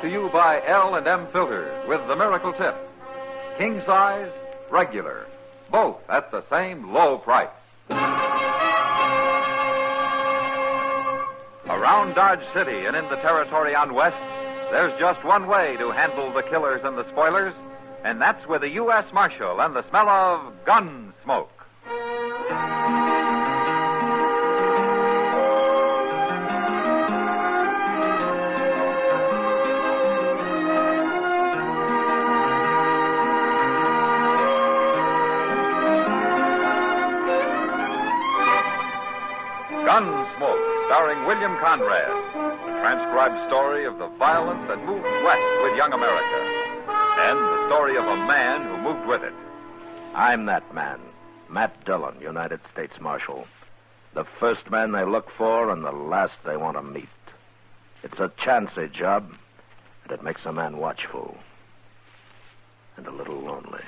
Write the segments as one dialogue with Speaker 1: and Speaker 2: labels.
Speaker 1: to you by L&M Filters with the Miracle Tip. King size, regular, both at the same low price. Around Dodge City and in the territory on West, there's just one way to handle the killers and the spoilers, and that's with a U.S. Marshal and the smell of Gunsmoke. Gunsmoke, starring William Conrad, a transcribed story of the violence that moved west with young America, and the story of a man who moved with it.
Speaker 2: I'm that man, Matt Dillon, United States Marshal. The first man they look for and the last they want to meet. It's a chancy job, and it makes a man watchful and a little lonely.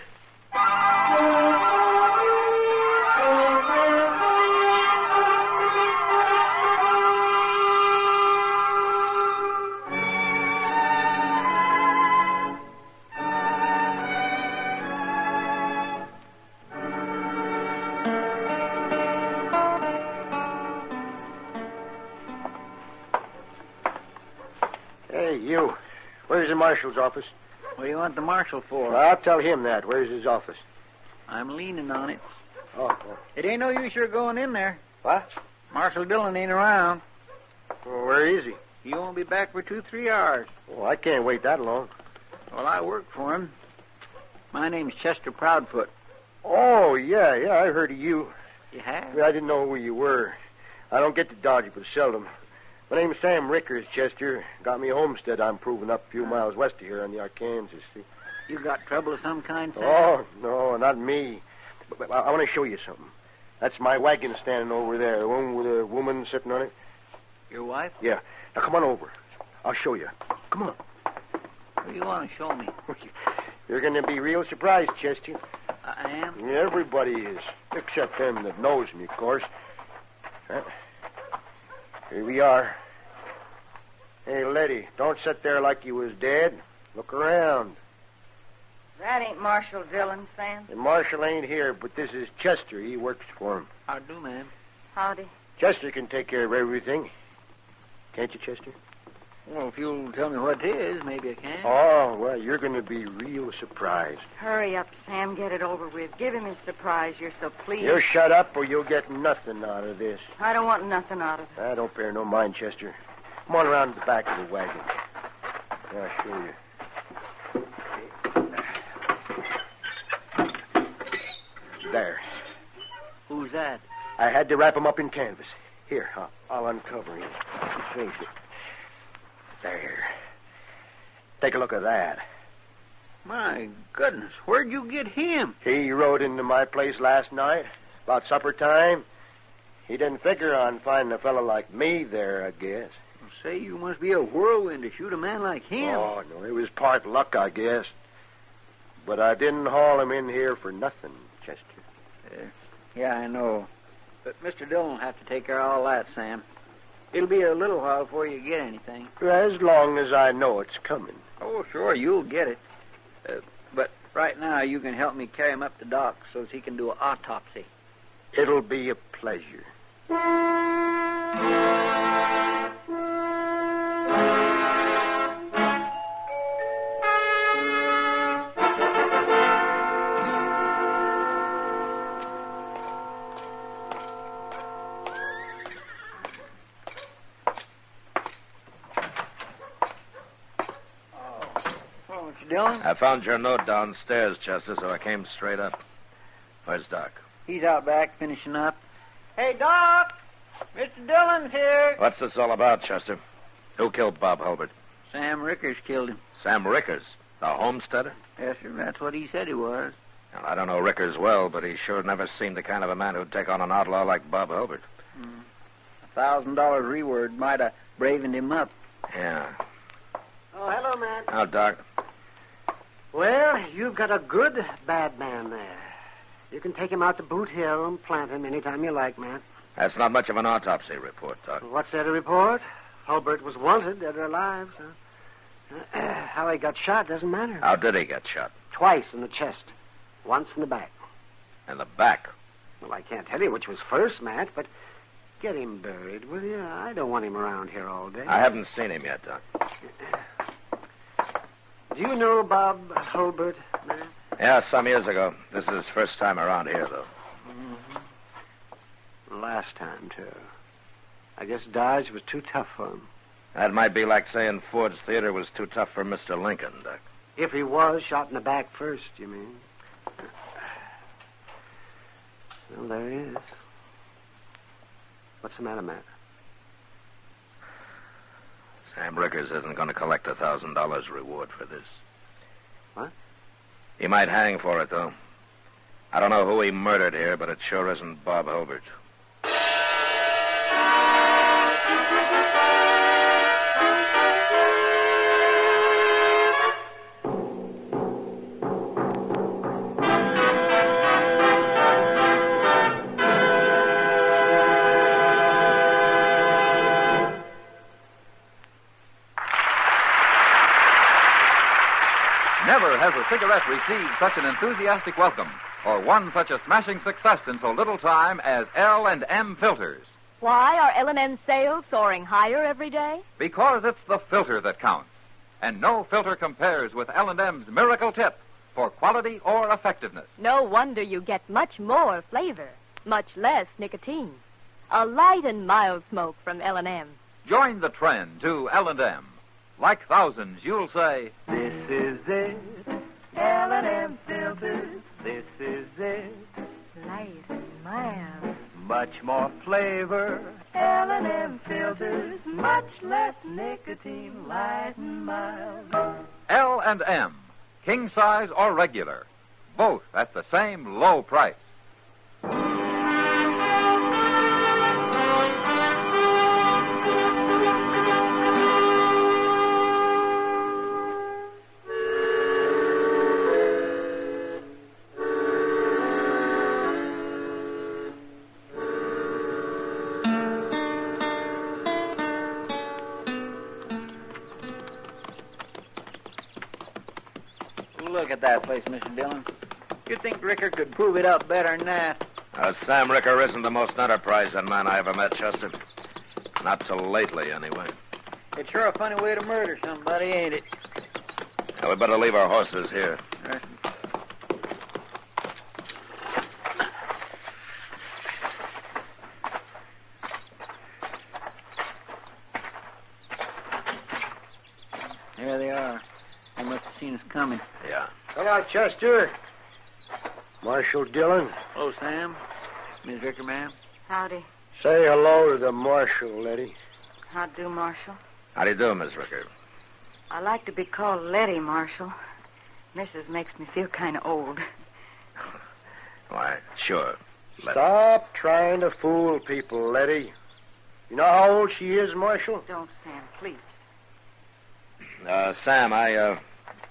Speaker 3: You. Where's the marshal's office?
Speaker 4: What do you want the marshal for?
Speaker 3: Well, I'll tell him that. Where's his office?
Speaker 4: I'm leaning on it.
Speaker 3: Oh.
Speaker 4: It ain't no use you're going in there.
Speaker 3: What?
Speaker 4: Marshal Dillon ain't around.
Speaker 3: Well, where is he?
Speaker 4: He won't be back for 2-3 hours.
Speaker 3: Oh, I can't wait that long.
Speaker 4: Well, I work for him. My name's Chester Proudfoot.
Speaker 3: Oh, yeah, I heard of you.
Speaker 4: You have?
Speaker 3: I didn't know who you were. I don't get to Dodge but seldom. My name's Sam Rickers, Chester. Got me a homestead I'm proving up a few miles west of here on the Arkansas. See?
Speaker 4: You got trouble of some kind, Sam?
Speaker 3: Oh, no, not me. But I want to show you something. That's my wagon standing over there, the one with a woman sitting on it.
Speaker 4: Your wife?
Speaker 3: Yeah. Now, come on over. I'll show you. Come on.
Speaker 4: What do you want to show me?
Speaker 3: You're going to be real surprised, Chester.
Speaker 4: I am?
Speaker 3: Yeah, everybody is, except them that knows me, of course. Here we are. Hey, lady, don't sit there like you was dead. Look around.
Speaker 5: That ain't Marshal Dillon, Sam.
Speaker 3: The marshal ain't here, but this is Chester. He works for him.
Speaker 4: How do, ma'am?
Speaker 5: Howdy.
Speaker 3: Chester can take care of everything. Can't you, Chester?
Speaker 4: Well, if you'll tell me what it is, maybe I can.
Speaker 3: Oh, well, you're going to be real surprised.
Speaker 5: Hurry up, Sam. Get it over with. Give him his surprise. You're so pleased.
Speaker 3: You shut up or you'll get nothing out of this.
Speaker 5: I don't want nothing out of it.
Speaker 3: I don't bear no mind, Chester. Come on around to the back of the wagon. I'll show you. There.
Speaker 4: Who's that?
Speaker 3: I had to wrap him up in canvas. Here, I'll uncover him. Face it. There. Take a look at that.
Speaker 4: My goodness, where'd you get him?
Speaker 3: He rode into my place last night, about supper time. He didn't figure on finding a fellow like me there, I guess.
Speaker 4: Well, say, you must be a whirlwind to shoot a man like him.
Speaker 3: Oh, no, it was part luck, I guess. But I didn't haul him in here for nothing, Chester.
Speaker 4: Yeah, I know. But Mr. Dillon will have to take care of all that, Sam. It'll be a little while before you get anything.
Speaker 3: As long as I know it's coming.
Speaker 4: Oh, sure, you'll get it. But right now, you can help me carry him up to dock so that he can do an autopsy.
Speaker 3: It'll be a pleasure.
Speaker 4: Dillon?
Speaker 2: I found your note downstairs, Chester, so I came straight up. Where's Doc?
Speaker 4: He's out back finishing up. Hey, Doc! Mr. Dillon's here.
Speaker 2: What's this all about, Chester? Who killed Bob Hulbert?
Speaker 4: Sam Rickers killed him.
Speaker 2: Sam Rickers, the homesteader?
Speaker 4: Yes, sir. That's what he said he was.
Speaker 2: Well, I don't know Rickers well, but he sure never seemed the kind of a man who'd take on an outlaw like Bob Hulbert.
Speaker 4: $1,000 reward might have bravened him up.
Speaker 2: Yeah.
Speaker 6: Oh, hello, Matt.
Speaker 2: Now, Doc.
Speaker 6: Well, you've got a good bad man there. You can take him out to Boot Hill and plant him anytime you like, Matt.
Speaker 2: That's not much of an autopsy report, Doc.
Speaker 6: What's there to report? Hulbert was wanted, dead or alive, so... How he got shot doesn't matter.
Speaker 2: How did he get shot?
Speaker 6: Twice in the chest. Once in the back.
Speaker 2: In the back.
Speaker 6: Well, I can't tell you which was first, Matt, but get him buried, will you? I don't want him around here all day.
Speaker 2: I haven't seen him yet, Doc.
Speaker 6: Do you know Bob Hulbert, Matt?
Speaker 2: Yeah, some years ago. This is his first time around here, though.
Speaker 6: Mm-hmm. Last time, too. I guess Dodge was too tough for him.
Speaker 2: That might be like saying Ford's Theater was too tough for Mr. Lincoln, Doc.
Speaker 6: If he was shot in the back first, you mean? Well, there he is. What's the matter, Matt?
Speaker 2: Sam Rickers isn't going to collect $1,000 reward for this.
Speaker 6: What?
Speaker 2: He might hang for it, though. I don't know who he murdered here, but it sure isn't Bob Hulbert.
Speaker 1: Never has a cigarette received such an enthusiastic welcome or won such a smashing success in so little time as L&M filters.
Speaker 7: Why are L&M sales soaring higher every day?
Speaker 1: Because it's the filter that counts. And no filter compares with L&M's Miracle Tip for quality or effectiveness.
Speaker 7: No wonder you get much more flavor, much less nicotine. A light and mild smoke from L&M.
Speaker 1: Join the trend to L&M. Like thousands, you'll say,
Speaker 8: "This is it, L&M filters. This is it,
Speaker 7: Light and mild.
Speaker 8: much more flavor. L&M filters, much less nicotine, light and mild."
Speaker 1: L&M, king size or regular, both at the same low price.
Speaker 4: Look at that place, Mr. Dillon. You'd think Ricker could prove it up better than that.
Speaker 2: Sam Ricker isn't the most enterprising man I ever met, Chester. Not till lately, anyway.
Speaker 4: It's sure a funny way to murder somebody, ain't it?
Speaker 2: Now, we better leave our horses here.
Speaker 4: Right. There they are. They must have seen us coming.
Speaker 2: Yeah.
Speaker 3: Hello, Chester. Marshal Dillon.
Speaker 4: Hello, Sam. Miss Ricker, ma'am.
Speaker 5: Howdy.
Speaker 3: Say hello to the marshal, Letty.
Speaker 5: How do, Marshal?
Speaker 2: How do you do, Miss Ricker?
Speaker 5: I like to be called Letty, Marshal. Mrs. makes me feel kind of old.
Speaker 2: Why, sure.
Speaker 3: Stop trying to fool people, Letty. You know how old she is, Marshal?
Speaker 5: Don't, Sam, please.
Speaker 2: Sam, I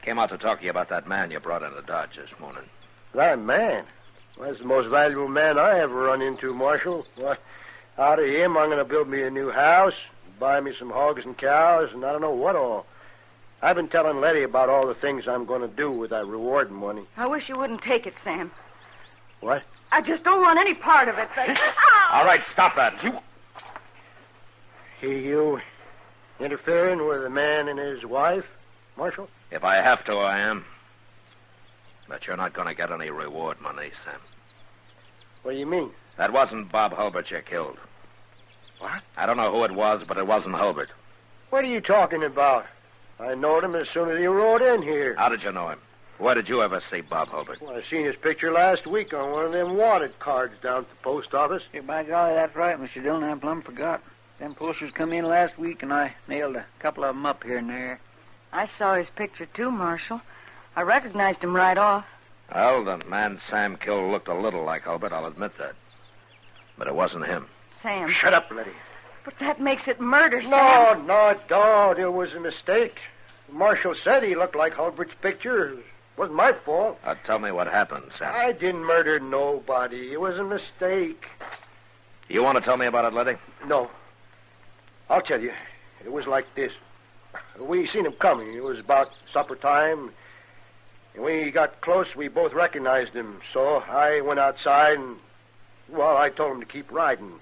Speaker 2: came out to talk to you about that man you brought into Dodge this morning.
Speaker 3: That man? Well, that's the most valuable man I ever run into, Marshal. Well, out of him, I'm going to build me a new house, buy me some hogs and cows, and I don't know what all. I've been telling Letty about all the things I'm going to do with that reward money.
Speaker 5: I wish you wouldn't take it, Sam.
Speaker 3: What?
Speaker 5: I just don't want any part of it.
Speaker 2: All right, stop that.
Speaker 3: You interfering with a man and his wife, Marshal?
Speaker 2: If I have to, I am. But you're not going to get any reward money, Sam.
Speaker 3: What do you mean?
Speaker 2: That wasn't Bob Hulbert you killed.
Speaker 3: What?
Speaker 2: I don't know who it was, but it wasn't Hulbert.
Speaker 3: What are you talking about? I knowed him as soon as he rode in here.
Speaker 2: How did you know him? Where did you ever see Bob Hulbert?
Speaker 3: Well, I seen his picture last week on one of them wanted cards down at the post office.
Speaker 4: Hey, by golly, that's right, Mr. Dillon. I plumb forgot. Them posters come in last week, and I nailed a couple of them up here and there.
Speaker 5: I saw his picture, too, Marshal. I recognized him right off.
Speaker 2: Well, the man Sam killed looked a little like Hulbert, I'll admit that. But it wasn't him.
Speaker 5: Sam.
Speaker 3: Shut up, Letty.
Speaker 5: But that makes it murder, Sam.
Speaker 3: No, it don't. It was a mistake. The marshal said he looked like Hulbert's picture. It wasn't my fault.
Speaker 2: Tell me what happened, Sam.
Speaker 3: I didn't murder nobody. It was a mistake.
Speaker 2: You want to tell me about it, Letty?
Speaker 3: No. I'll tell you. It was like this. We seen him coming. It was about supper time. And when he got close, we both recognized him. So I went outside and, well, I told him to keep riding.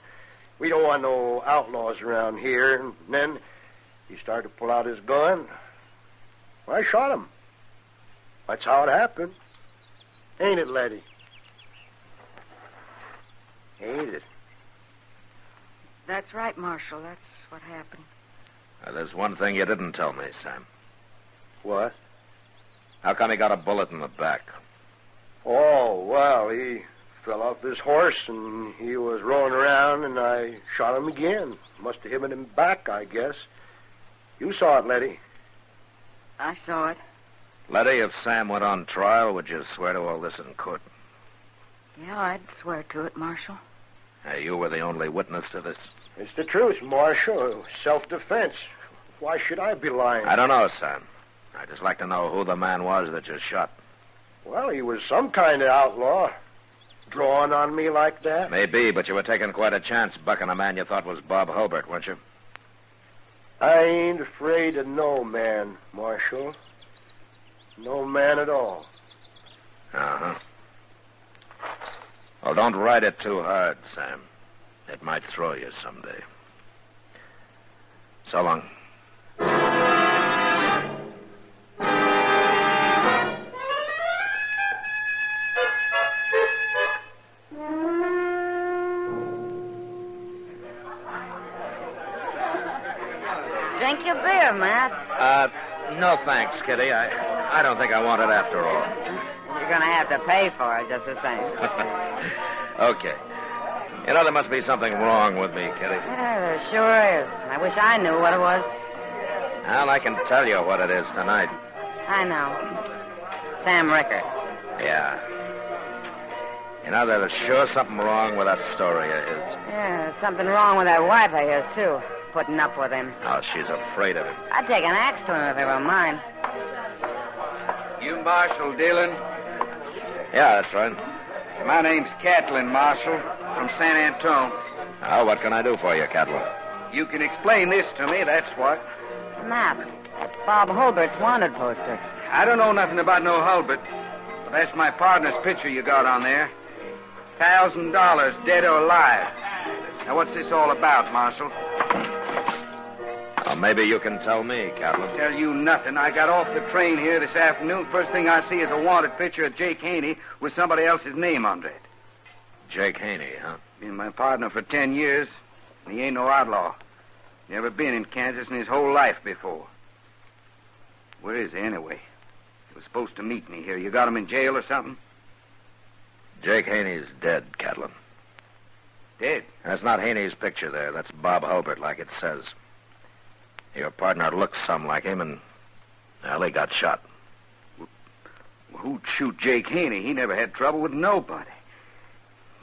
Speaker 3: We don't want no outlaws around here. And then he started to pull out his gun. I shot him. That's how it happened. Ain't it, Letty? Ain't it?
Speaker 5: That's right, Marshal. That's what happened.
Speaker 2: There's one thing you didn't tell me, Sam.
Speaker 3: What?
Speaker 2: How come he got a bullet in the back?
Speaker 3: Oh, well, he fell off his horse and he was rolling around and I shot him again. Must have hit him in the back, I guess. You saw it, Letty.
Speaker 5: I saw it.
Speaker 2: Letty, if Sam went on trial, would you swear to all this in court?
Speaker 5: Yeah, I'd swear to it, Marshal.
Speaker 2: You were the only witness to this.
Speaker 3: It's the truth, Marshal. Self-defense. Why should I be lying?
Speaker 2: I don't know, Sam. I'd just like to know who the man was that you shot.
Speaker 3: Well, he was some kind of outlaw. Drawing on me like that?
Speaker 2: Maybe, but you were taking quite a chance bucking a man you thought was Bob Hulbert, weren't you?
Speaker 3: I ain't afraid of no man, Marshal. No man at all.
Speaker 2: Uh-huh. Well, don't ride it too hard, Sam. It might throw you someday. So long.
Speaker 5: Drink your beer, Matt.
Speaker 2: No thanks, Kitty. I don't think I want it after all.
Speaker 5: You're going to have to pay for it just the same.
Speaker 2: Okay. You know, there must be something wrong with me, Kitty.
Speaker 5: Yeah, there sure is. I wish I knew what it was.
Speaker 2: Well, I can tell you what it is tonight.
Speaker 5: I know. Sam Ricker.
Speaker 2: Yeah. You know, there's sure something wrong with that story of his.
Speaker 5: Yeah, there's something wrong with that wife of his, too. Putting up with him.
Speaker 2: Oh, she's afraid of him.
Speaker 5: I'd take an axe to him if he were mine.
Speaker 4: You Marshal Dillon?
Speaker 2: Yeah, that's right.
Speaker 4: My name's Catlin, Marshal, from San Antone.
Speaker 2: Oh, what can I do for you, Catlin?
Speaker 4: You can explain this to me, that's what.
Speaker 5: Map. That's Bob Hulbert's wanted poster.
Speaker 4: I don't know nothing about no Hulbert, but that's my partner's picture you got on there. $1,000, dead or alive. Now, what's this all about, Marshal?
Speaker 2: Well, maybe you can tell me, Catlin.
Speaker 4: Tell you nothing. I got off the train here this afternoon. First thing I see is a wanted picture of Jake Haney with somebody else's name under it.
Speaker 2: Jake Haney, huh?
Speaker 4: Been my partner for 10 years, and he ain't no outlaw. Never been in Kansas in his whole life before. Where is he, anyway? He was supposed to meet me here. You got him in jail or something?
Speaker 2: Jake Haney's dead, Catlin.
Speaker 4: Dead?
Speaker 2: That's not Haney's picture there. That's Bob Hulbert, like it says. Your partner looks some like him, and, well, he got shot.
Speaker 4: Well, who'd shoot Jake Haney? He never had trouble with nobody.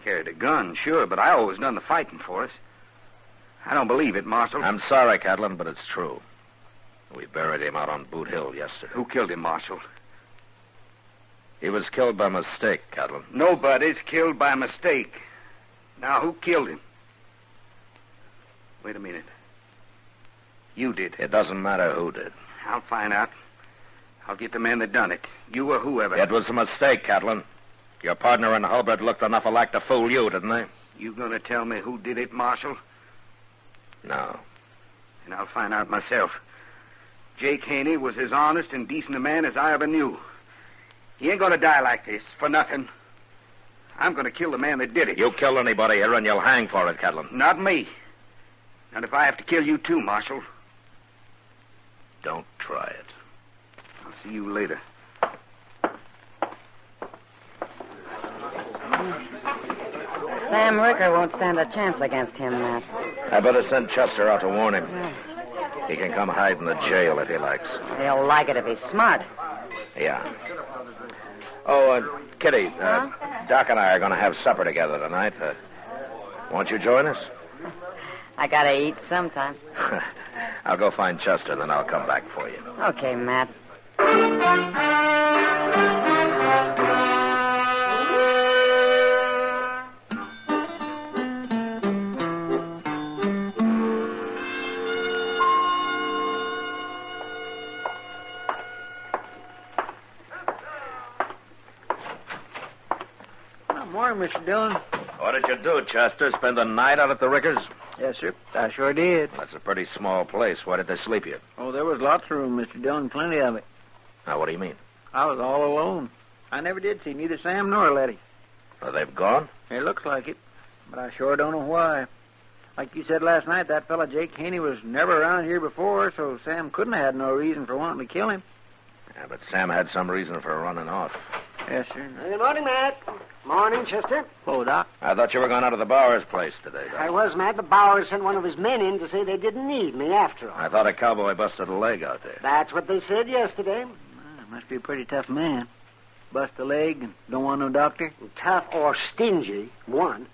Speaker 4: Carried a gun, sure, but I always done the fighting for us. I don't believe it, Marshal.
Speaker 2: I'm sorry, Catlin, but it's true. We buried him out on Boot Hill yesterday.
Speaker 4: Who killed him, Marshal?
Speaker 2: He was killed by mistake, Catlin.
Speaker 4: Nobody's killed by mistake. Now, who killed him? Wait a minute. You did.
Speaker 2: It doesn't matter who did.
Speaker 4: I'll find out. I'll get the man that done it. You or whoever.
Speaker 2: It was a mistake, Catlin. Your partner and Hulbert looked enough alike to fool you, didn't they?
Speaker 4: You gonna tell me who did it, Marshal?
Speaker 2: No.
Speaker 4: And I'll find out myself. Jake Haney was as honest and decent a man as I ever knew. He ain't gonna die like this, for nothing. I'm gonna kill the man that did it.
Speaker 2: You kill anybody here and you'll hang for it, Catlin.
Speaker 4: Not me. Not if I have to kill you too, Marshal.
Speaker 2: Don't try it.
Speaker 4: I'll see you later.
Speaker 5: Sam Ricker won't stand a chance against him, Matt.
Speaker 2: I better send Chester out to warn him.
Speaker 5: Yeah.
Speaker 2: He can come hide in the jail if he likes.
Speaker 5: He'll like it if he's smart.
Speaker 2: Yeah. Oh, Kitty, Doc and I are going to have supper together tonight. Won't you join us?
Speaker 5: I gotta eat sometime.
Speaker 2: I'll go find Chester, then I'll come back for you.
Speaker 5: Okay, Matt.
Speaker 9: Morning, Mr. Dillon.
Speaker 2: What did you do, Chester? Spend the night out at the Rickers?
Speaker 9: Yes, sir. I sure did.
Speaker 2: That's a pretty small place. Why did they sleep you?
Speaker 9: Oh, there was lots of room, Mr. Dillon. Plenty of it.
Speaker 2: Now, what do you mean?
Speaker 9: I was all alone. I never did see neither Sam nor Letty.
Speaker 2: Well, they've gone?
Speaker 9: It looks like it, but I sure don't know why. Like you said last night, that fella Jake Haney was never around here before, so Sam couldn't have had no reason for wanting to kill him.
Speaker 2: Yeah, but Sam had some reason for running off.
Speaker 9: Yes, sir.
Speaker 6: Good morning, Matt. Morning, Chester.
Speaker 9: Oh, Doc.
Speaker 2: I thought you were going out to the Bowers place today, Doc.
Speaker 6: I was, Matt, but Bowers sent one of his men in to say they didn't need me after all.
Speaker 2: I thought a cowboy busted a leg out there.
Speaker 6: That's what they said yesterday.
Speaker 9: Must be a pretty tough man. Bust a leg and don't want no doctor?
Speaker 6: Tough or stingy, one.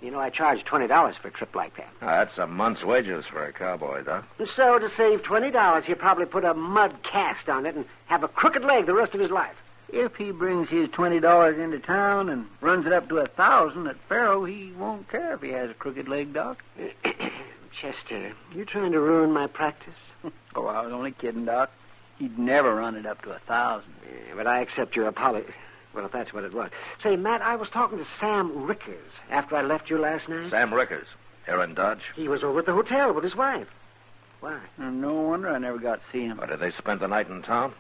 Speaker 6: You know, I charge $20 for a trip like that.
Speaker 2: Oh, that's a month's wages for a cowboy, Doc.
Speaker 6: So, to save $20, he'll probably put a mud cast on it and have a crooked leg the rest of his life.
Speaker 9: If he brings his $20 into town and runs it up to $1,000 at Faro, he won't care if he has a crooked leg, Doc.
Speaker 6: Chester, you trying to ruin my practice?
Speaker 9: Oh, I was only kidding, Doc. He'd never run it up to 1,000.
Speaker 6: Yeah, but I accept your apology. Well, if that's what it was. Say, Matt, I was talking to Sam Rickers after I left you last night.
Speaker 2: Sam Rickers, here in Dodge.
Speaker 6: He was over at the hotel with his wife. Why?
Speaker 9: No wonder I never got to see him.
Speaker 2: Or did they spend the night in town?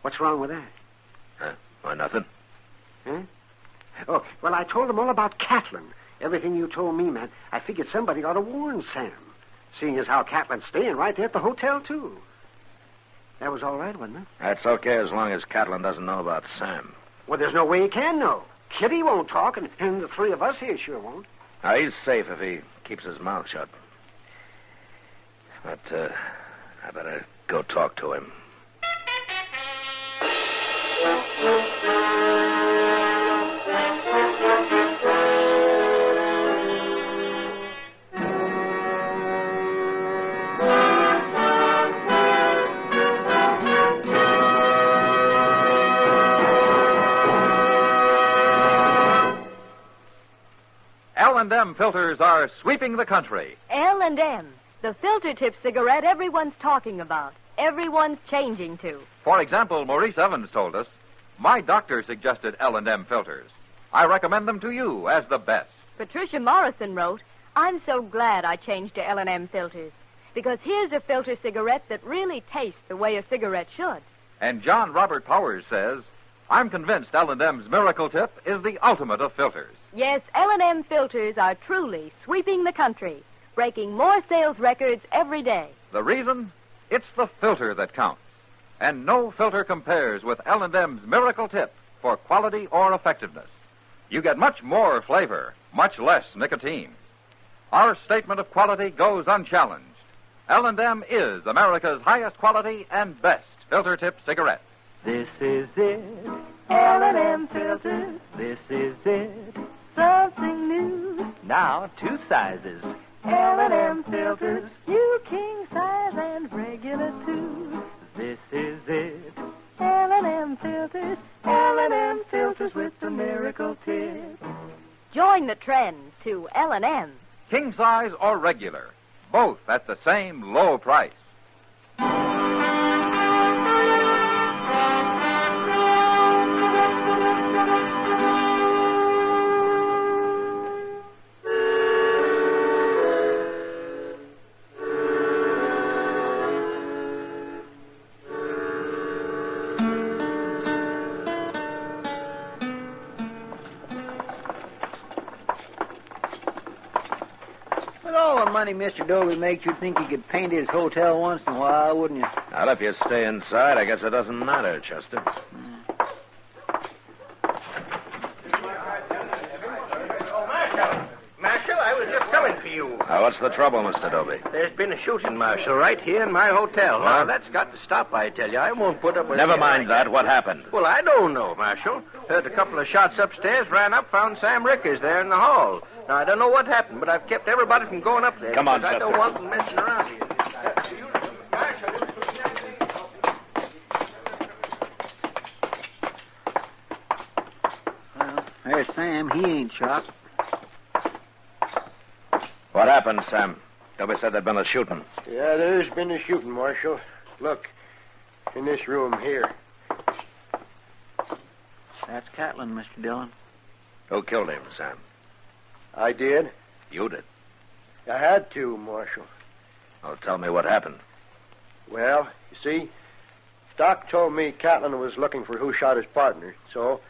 Speaker 6: What's wrong with that?
Speaker 2: Why, nothing.
Speaker 6: Huh? Oh, well, I told them all about Catlin. Everything you told me, Matt. I figured somebody ought to warn Sam, seeing as how Catlin's staying right there at the hotel, too. That was all right, wasn't it?
Speaker 2: That's okay as long as Catlin doesn't know about Sam.
Speaker 6: Well, there's no way he can know. Kitty won't talk, and the three of us here sure won't.
Speaker 2: Now, he's safe if he keeps his mouth shut. But, I better go talk to him.
Speaker 1: L&M filters are sweeping the country.
Speaker 7: L&M, the filter tip cigarette everyone's talking about, everyone's changing to.
Speaker 1: For example, Maurice Evans told us, my doctor suggested L&M filters. I recommend them to you as the best.
Speaker 7: Patricia Morrison wrote, I'm so glad I changed to L&M filters, because here's a filter cigarette that really tastes the way a cigarette should.
Speaker 1: And John Robert Powers says, I'm convinced L&M's Miracle Tip is the ultimate of filters.
Speaker 7: Yes, L&M filters are truly sweeping the country, breaking more sales records every day.
Speaker 1: The reason? It's the filter that counts. And no filter compares with L&M's Miracle Tip for quality or effectiveness. You get much more flavor, much less nicotine. Our statement of quality goes unchallenged. L&M is America's highest quality and best filter tip cigarette.
Speaker 8: This is it, L&M filters. This is it, something new. Now 2 sizes, L&M filters. You king size and regular too. This is it, L&M filters. L&M filters with the miracle tip.
Speaker 7: Join the trend to L&M.
Speaker 1: King size or regular, both at the same low price.
Speaker 9: Money Mr. Dobie makes, you'd think he could paint his hotel once in a while, wouldn't you?
Speaker 2: Well, if you stay inside, I guess it doesn't matter, Chester.
Speaker 10: Marshal, I was just coming for you.
Speaker 2: What's the trouble, Mr. Dobie?
Speaker 10: There's been a shooting, Marshal, right here in my hotel.
Speaker 2: What?
Speaker 10: Now, that's got to stop, I tell you. I won't put up with
Speaker 2: Never
Speaker 10: it
Speaker 2: mind
Speaker 10: like
Speaker 2: that. What happened?
Speaker 10: Well, I don't know, Marshal. Heard a couple of shots upstairs, ran up, found Sam Rickers there in the hall. Now, I don't know what happened, but I've kept everybody from going up there.
Speaker 2: Come on,
Speaker 10: because I don't
Speaker 2: Chester.
Speaker 10: want them messing around here.
Speaker 9: Well, there's Sam. He ain't shot.
Speaker 2: What happened, Sam? Dobie said there'd been a shooting.
Speaker 3: Yeah, there's been a shooting, Marshal. Look, in this room here.
Speaker 9: That's Catlin, Mr. Dillon.
Speaker 2: Who killed him, Sam?
Speaker 3: I did.
Speaker 2: You did.
Speaker 3: I had to, Marshal.
Speaker 2: Well, tell me what happened.
Speaker 3: Well, you see, Doc told me Catlin was looking for who shot his partner, so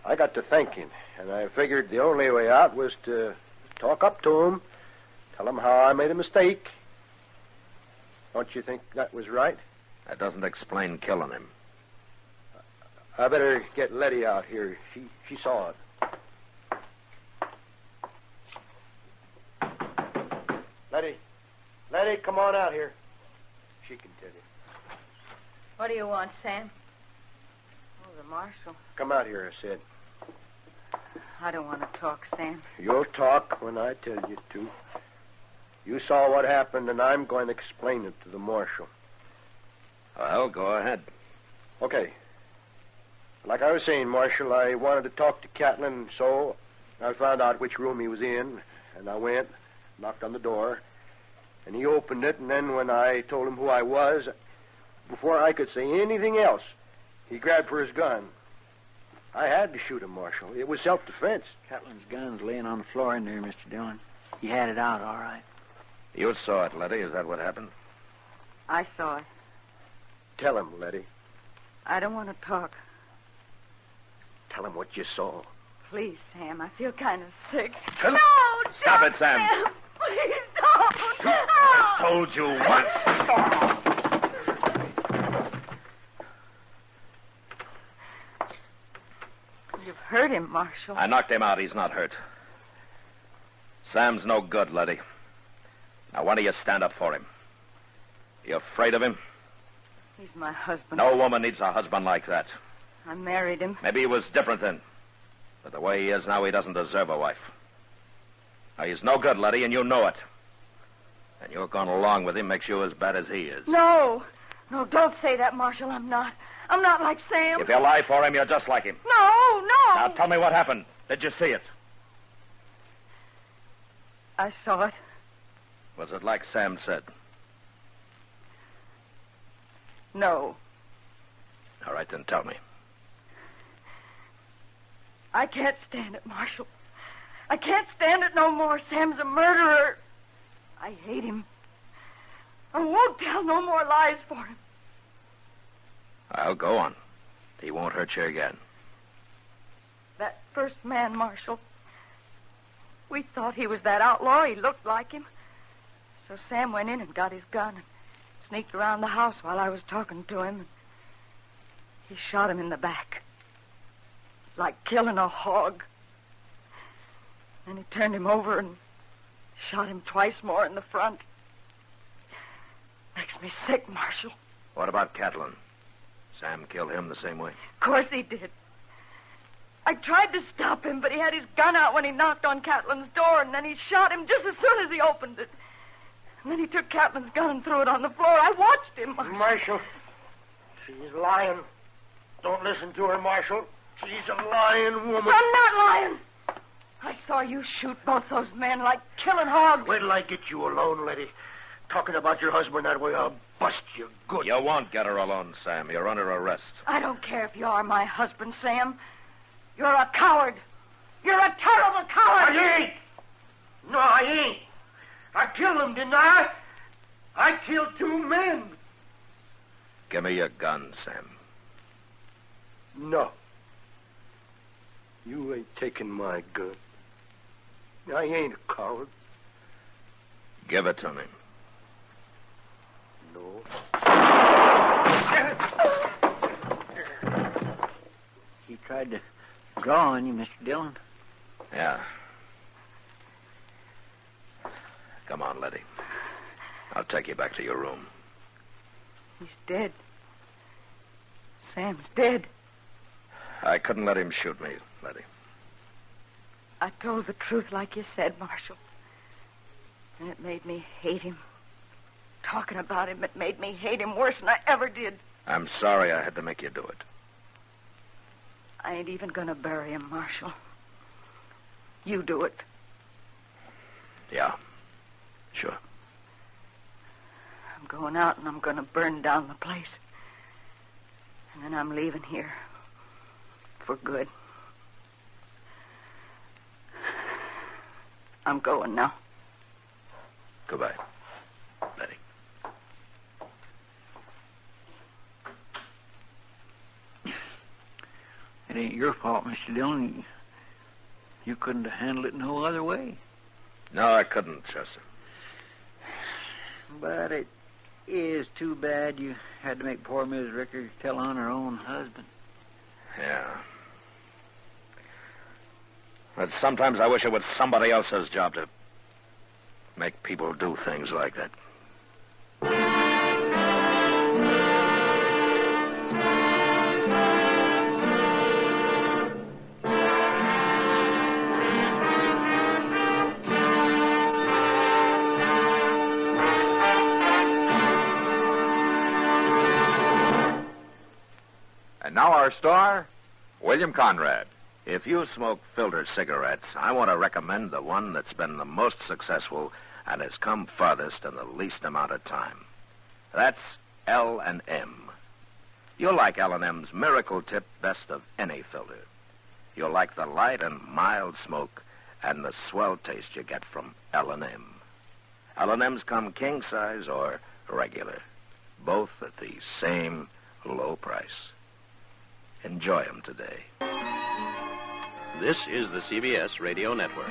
Speaker 3: I got to thinking, and I figured the only way out was to talk up to him, tell him how I made a mistake. Don't you think that was right?
Speaker 2: That doesn't explain killing him.
Speaker 3: I better get Letty out here. She saw it. Letty, come on out here. She can tell you.
Speaker 5: What do you want, Sam? Oh, the marshal.
Speaker 3: Come out here, I said.
Speaker 5: I don't want to talk, Sam.
Speaker 3: You'll talk when I tell you to. You saw what happened, and I'm going to explain it to the marshal.
Speaker 2: Well, go ahead.
Speaker 3: Okay. Like I was saying, Marshal, I wanted to talk to Catlin, so I found out which room he was in, and I went, knocked on the door, and he opened it, and then when I told him who I was, before I could say anything else, he grabbed for his gun. I had to shoot him, Marshal. It was self-defense.
Speaker 9: Catlin's gun's laying on the floor in there, Mr. Dillon. He had it out, all right.
Speaker 2: You saw it, Letty. Is that what happened?
Speaker 5: I saw it.
Speaker 3: Tell him, Letty.
Speaker 5: I don't want to talk.
Speaker 3: Tell him what you saw.
Speaker 5: Please, Sam. I feel kind of sick.
Speaker 2: Come-
Speaker 5: No!
Speaker 2: Stop
Speaker 5: don't,
Speaker 2: it, Sam.
Speaker 5: Please don't. No.
Speaker 2: I told you once.
Speaker 5: You've hurt him, Marshal.
Speaker 2: I knocked him out. He's not hurt. Sam's no good, Letty. Now, why don't you stand up for him? You afraid of him?
Speaker 5: He's my husband.
Speaker 2: No woman needs a husband like that.
Speaker 5: I married him.
Speaker 2: Maybe he was different then. But the way he is now, he doesn't deserve a wife. Now, he's no good, Letty, and you know it. And you're going along with him makes you as bad as he is.
Speaker 5: No. No, don't say that, Marshal. I'm not. I'm not like Sam.
Speaker 2: If you lie for him, you're just like him.
Speaker 5: No.
Speaker 2: Now, tell me what happened. Did you see it?
Speaker 5: I saw it.
Speaker 2: Was it like Sam said?
Speaker 5: No.
Speaker 2: All right, then tell me.
Speaker 5: I can't stand it, Marshal. I can't stand it no more. Sam's a murderer. I hate him. I won't tell no more lies for him.
Speaker 2: I'll go on. He won't hurt you again.
Speaker 5: That first man, Marshal. We thought he was that outlaw. He looked like him. So Sam went in and got his gun and sneaked around the house while I was talking to him. He shot him in the back. Like killing a hog. Then he turned him over and shot him twice more in the front. Makes me sick, Marshal.
Speaker 2: What about Catlin? Sam killed him the same way?
Speaker 5: Of course he did. I tried to stop him, but he had his gun out when he knocked on Catlin's door, and then he shot him just as soon as he opened it. And then he took Catlin's gun and threw it on the floor. I watched him, Marshal.
Speaker 3: Marshal, she's lying. Don't listen to her, Marshal. She's a lying woman.
Speaker 5: I'm not lying. I saw you shoot both those men like killing hogs.
Speaker 3: Wait till I get you alone, Letty. Talking about your husband that way, I'll bust you good.
Speaker 2: You won't get her alone, Sam. You're under arrest.
Speaker 5: I don't care if you are my husband, Sam. You're a coward. You're a terrible coward.
Speaker 3: I ain't. No, I ain't. I killed him, didn't I? I killed 2 men.
Speaker 2: Give me your gun, Sam.
Speaker 3: No. You ain't taking my gun. I ain't a coward.
Speaker 2: Give it to me.
Speaker 3: No.
Speaker 9: He tried to draw on you, Mr. Dillon.
Speaker 2: Yeah. Come on, Letty. I'll take you back to your room.
Speaker 5: He's dead. Sam's dead.
Speaker 2: I couldn't let him shoot me, Letty.
Speaker 5: I told the truth like you said, Marshal. And it made me hate him. Talking about him, it made me hate him worse than I ever did.
Speaker 2: I'm sorry I had to make you do it.
Speaker 5: I ain't even going to bury him, Marshal. You do it.
Speaker 2: Yeah. Sure.
Speaker 5: I'm going out and I'm going to burn down the place. And then I'm leaving here. For good. I'm going now.
Speaker 2: Goodbye, Letty.
Speaker 9: It ain't your fault, Mr. Dillon. You couldn't have handled it no other way.
Speaker 2: No, I couldn't, Chester.
Speaker 9: But it is too bad you had to make poor Miss Ricker tell on her own husband.
Speaker 2: Yeah. But sometimes I wish it was somebody else's job to make people do things like that.
Speaker 1: And now our star, William Conrad.
Speaker 2: If you smoke filter cigarettes, I want to recommend the one that's been the most successful and has come farthest in the least amount of time. That's L&M. You'll like L&M's Miracle Tip best of any filter. You'll like the light and mild smoke and the swell taste you get from L&M. L&M's come king size or regular, both at the same low price. Enjoy them today.
Speaker 11: This is the CBS Radio Network.